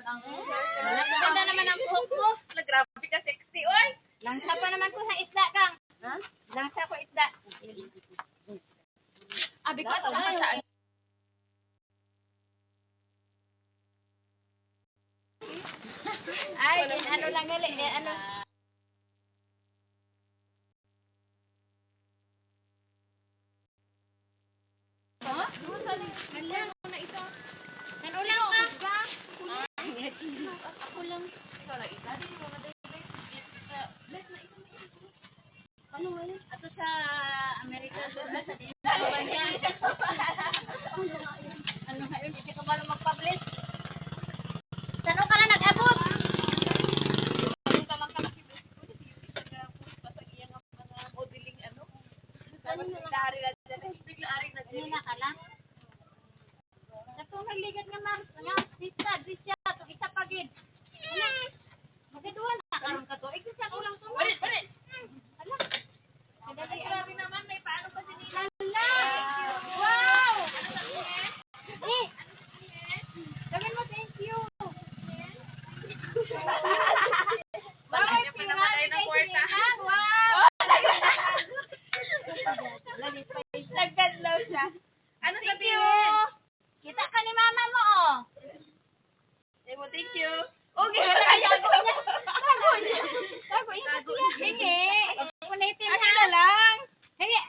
Ganda naman ang buhok mo. Grabe ka sexy, oy. Langsa pa naman ko sa isda, Kang. Ha? Langsa ko isda. Abi ko saan. Ay, ano lang gali, ano. Ha? Nanulaw ka ba? Ako lang. Ano wala? Ato sa Amerika doon sa ano nga yun? Hindi ka ba mag-publish? Saan ka lang nag-abot? Kanina ka lang? Katong naligat nga ma'am. Nga, disya. Ito isa pagid. Magaduhan na karoon ka to. Isa ko lang to. Balik. Hala. Grabe naman, may paano pa si Nila? Hala. Wow! Eh! Gawin mo, thank you. Bakit pa naman tayo ng kwarta? Wow! Nagdadlaw siya. Ano Thank sabihin? you. Kita ka ni mama mo, oh. Thank you. Okay. Tago niya. Hingi. Punitin ha. Lang. Hingi.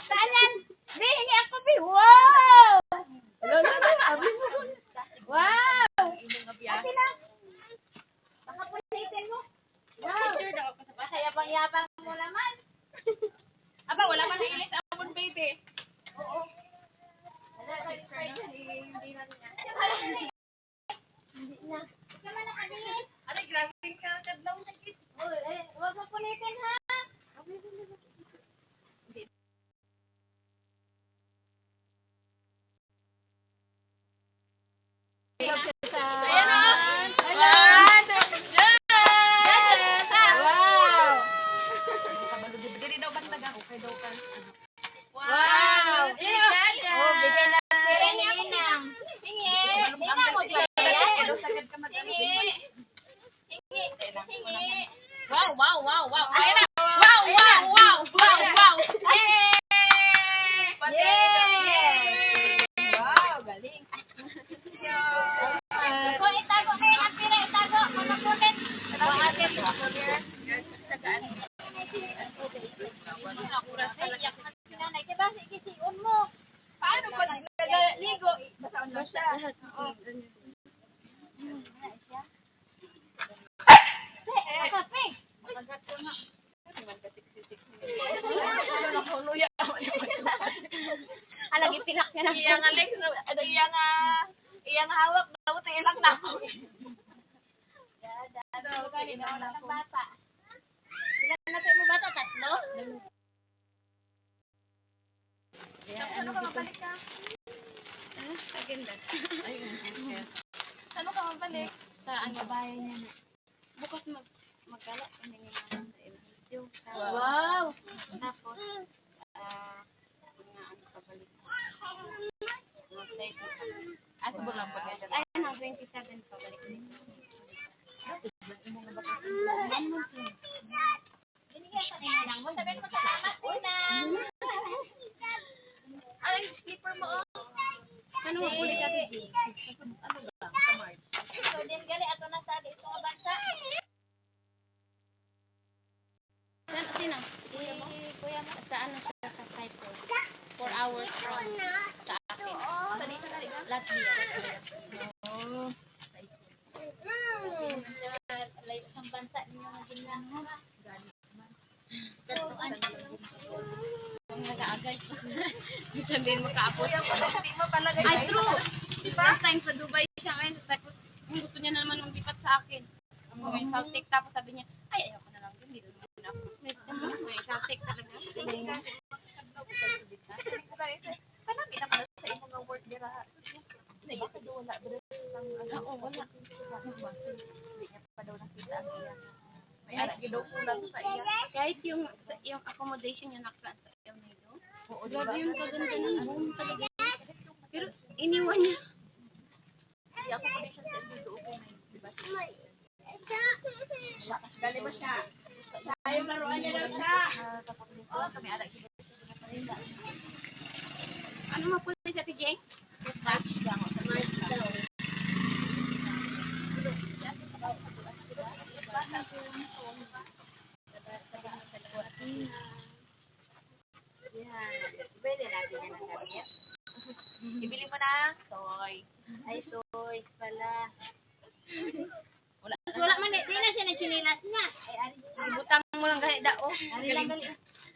Saan yan? Di, hingi ako, Bi. Wow! Wow! Kasi lang. Baka punitin mo. Wow. Masayabang-yabang mo naman. Aba, wala man nailis amon, baby. Oo. Hindi na. Sama na kami. Aray, grabe ka. Kadlaw na kit. Huwag mo punitin ha. Ayan o. Wow! Dili daw ba talaga? Okay daw ka. Wow! Ligaya. Oh, bigay na sila ni Ninang. Hingi. Ninang mo ba yan? Sagad ka mag-ano. Hingi. Wow. Ayan na. Wow. Yay! Wow, galing. Kung itago kayo ng pira, itago. Mga punit. Diba, ikisiun mo. Paano pa lang nagaligo? Basta. Kape. Alang ipilak niya na. Iyang Alex, iyang hawak daw sa ilang na. Wala ng bata. Ilan natin mo bata? Tatlo? Ano ka mabalik ka? Agenda. Ano ka mabalik? Sa ang babae niya na. Bukas magkala kami ni mama sa video. Wow. Tapos, mga ano pabalik. Subong lang pag ganyan. Ay, 27 pabalik. Binigyan sa kanya lang. Sabihin mo salamat una. Ay, slipper mo oh. Ano mo ulit ka din? Ano ba? Sa March. So, din gali ato na sa dito nga bansa. Sino? Kuya mo. Sa ano siya sa Cyprus? 4 hours from sa akin. Sa dito na rin. Latvia. Oh. Layo sa bansa niyo na ginagawa. Ang nag-aagay. Sabihin mo kaapos. Hindi mo palagay. Ay, true. Diba? Last time sa Dubai siya ngayon. Tapos, gusto niya na naman umipat sa akin. May Celtic. Tapos sabi niya, ay, ayoko na lang din. Dito naman ako. May Celtic talaga. Kanami na pala sa imong nga work dira. Hindi ba ka wala dira? Oo, wala. Hindi niya pa daw nakita ang iya. May anak gidaw kulang sa iya. Kahit yung accommodation niya naklaan sa iyo nito. Oo, Grabe diba? yung kaganda ng room talaga. Pero iniwan niya. Di ako pa siya sa dito. Ayaw laruan niya daw siya. Oh, kami anak kita. Ano mo po sa Tijeng? Pwede natin yan ang gamit. Ibili mo na. Soy. Ay, soy pala. Wala man, di na siya nagsinilas niya. Ibutang mo lang kahit dao.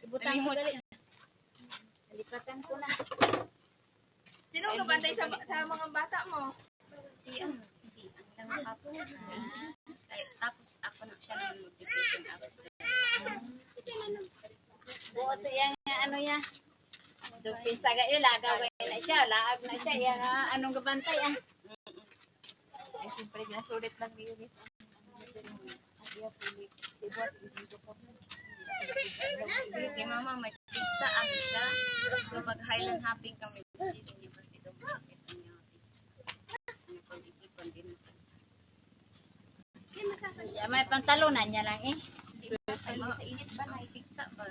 Ibutang mo dali. Nalipatan ko na. Sino ang kabantay sa mga bata mo? Si ang apo. Tapos ako na siya ng notification. Oo, ito yung ano yan. Dupin sa gayo, lagawin na siya. Laag na siya. Yan, anong gabantay ah. Ay, siyempre, nasulit lang yun eh. Si mama may pizza ang siya. So mag-Highland hopping kami. Hindi pa sila makakit ang pag-isipan din. Yeah, may pantalunan niya lang eh. Ay, sa init ba na pizza ba?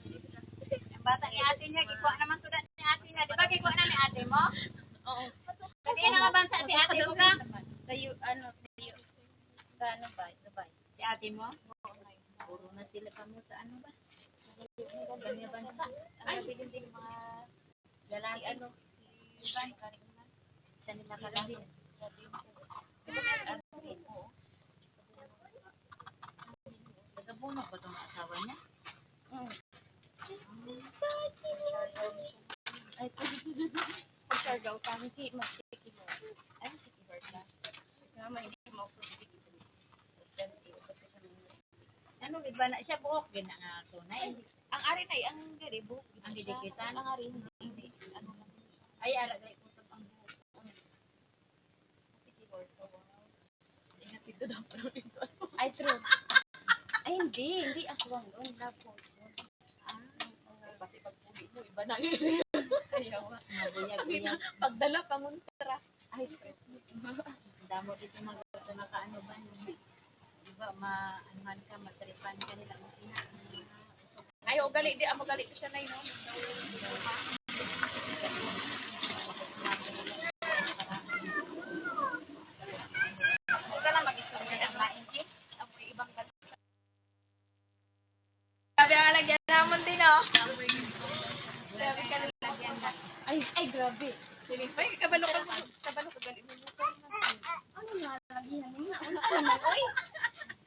Ang bata ni ate niya, gikuha naman sudat ni ate niya. Di ba gikuha na ni ate mo? Oo. Kasi yun ang banta si ate mo ka? Sa ano ba? Dubai. Si ate mo? Puro na sila pa mo sa ano ba? Ganyan bansa. Ang bilin din mga lalaki ano. Iban, karingan. Sa nila kalabin. Nagabuno ba itong asawa niya? Ay, pag-sargaw kami si Masiki mo. Ay, Masiki Berta. Mama, hindi mo ako Ano, iba na siya buhok. Gina nga tunay. Ang ari na ang gari buhok. Ang didikitan. Ang ari hindi. Ano lang. Ay, alagay ko sa ang buhok. Ingat ito daw pero dito. Ay, true. Ay, hindi aswang doon. Labo. Pati pag puli mo, iba na yun. Ayaw. Mabuyag-buyag. Pagdala pa mo tara. Ay, damo dito nakaano ba? Diba, maanuhan ka, matripan ka nila. Ay, gali di. Amo gali ko siya na yun. Huwag ka lang mag-istorya ng maingin. Ako ibang gali. Sabi ang lagyan naman din, oh. Sabi ka lagyan na. Ay, grabe. Ay, kabalo ka gali mo. Ano nga, lagihan niya. Ano naman, oy?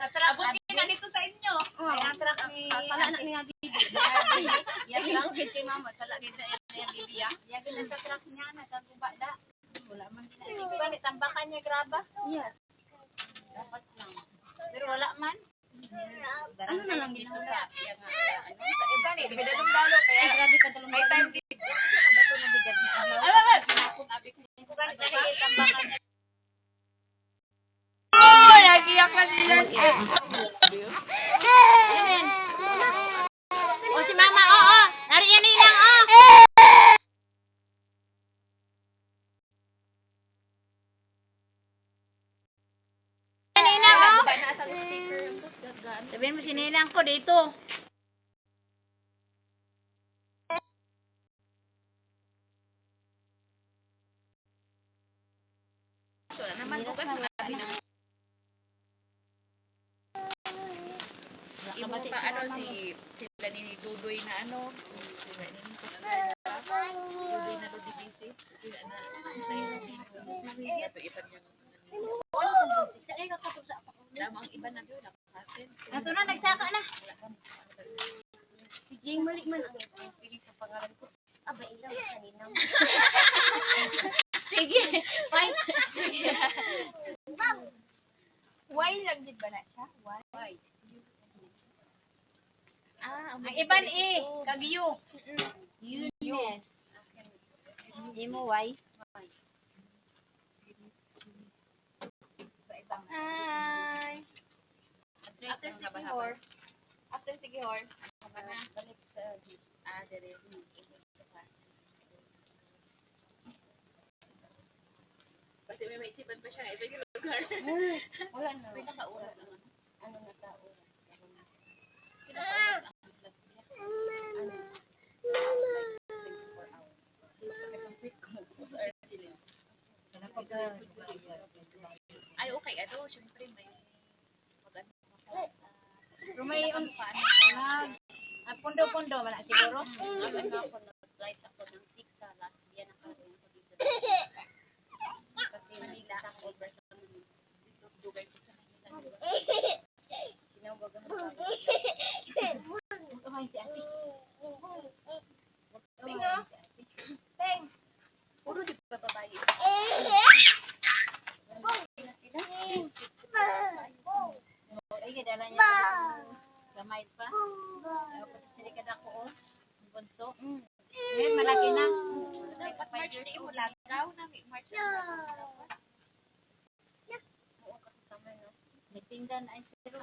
Abutin na dito sa inyo. Ay, ang truck ni... Pala na niya bibi. Yan lang, si mama. Sala kita yung bibi, ah. Yan din sa truck niya, nagkaguba da. Wala man din. Hindi ba, nitambakan niya graba? Yes. Dapat lang. Pero wala man. Ano na lang ginawa? Sa iba ni, bidalong lalo. Kaya, Ay, grabe ka talong may time din. Bato na bigat niya. Ay, sinapong abik niya. Dahil tambakan niya. Oh, nagiyak na sila. O, si mama, oo. Nariyan na ilang, oo. Ninang, oh. Sabihin mo si Ninang ko dito. Wala naman ko kasi sabi na. Imo pa ano si sila ni Dudoy na ano. Sila ni Dudoy na Lodibisi. Sila na sa ito ipan niya. Damo ang iba na doon, nakakasin. Ato na, nagsaka na. Si Jing Malik man ang piling sa pangalan ko. Aba, ilaw kanina. Sige. Fine. Why lang din ba na siya? Why? Ah, Ang iban eh, kagyo. Yes. Hindi mo why? Hi. After 64. After sige, Hor. Balik sa dire. Kasi may maisipan pa siya. Ito yung lugar. Wala na. May nakaura naman. Ano na tao? Ay, okay. Ano, syempre may Pero may pundo-pundo man na siguro. Ano na ako, nag-flight ako ng 6 sa last year na karoon ko dito. Kasi Manila ako over sa Manila. Dito, Dubai ko sa Manila. Sinawagahan ko. Ay, si ate. Tingo. Teng. Puro di pa babae. Ay, kadala niya. Gamay pa. Tapos sila kada ko. Bunso. Ngayon, malaki na. Dapat March na yung lagaw na. March na. Oo, kasi summer na. Nagtinda na ay siro.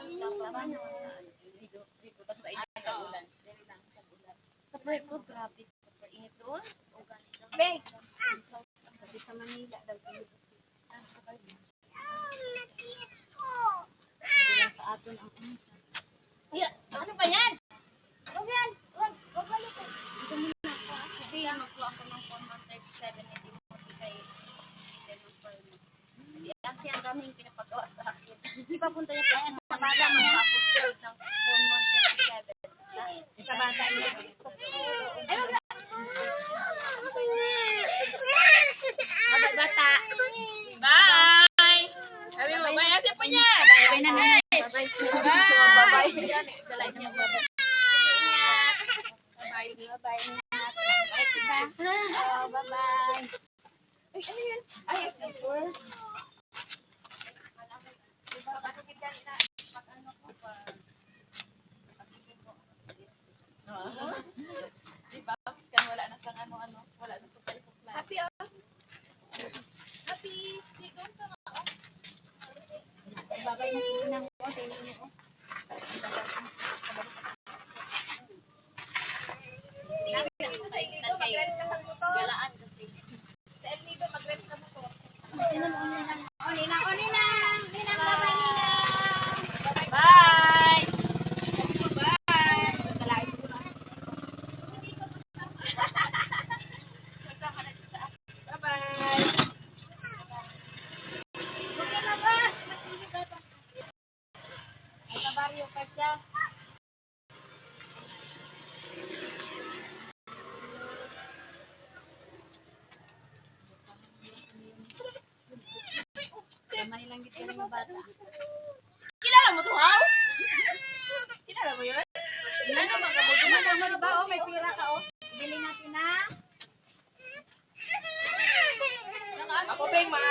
Dito pa sa init sa ulan. Dito lang sa ulan. Sa break ko, grabe. Sa init doon. O ganito. Beng! Sabi sa Manila daw. Sabi lang sa aton ang Yeah. Ano ba yan? Huwag yan. Huwag balik ko. Kasi magkuha ako ng 137 hindi mo kay kasi ang daming pinapagawa sa akin. Di ba punta niya pa Sa bata mo mag-upload ng 137. sa bata niya? Ay, wag na. Bye, bata. Bye! Sabi mo, bye kasi po niya. Bye na naman. Bye. Bye. Dalay niya. Bye. Bye. Bye na. Bye kita. Oh, bye-bye. Ay, ano yun? Ay, super. Di ba? Kan wala na sang ano-ano. Wala na sa supply. Happy, oh. Happy. Sigong ka nga, oh. Bagay na sinang ko. Tingnan niyo. Galaan kasi. Sa El Nido, mag-rent ka mo to. Ninang. Ninang, bye-bye, Ninang. Bye! Bye-bye! Sa barrio pa siya. Kamay lang gito rin yung bata. Kilala mo to, Haw? Kilala mo yun? Ano mo ba? Oh, may pira ka, oh. Bili natin na. Ako, Peng, ma.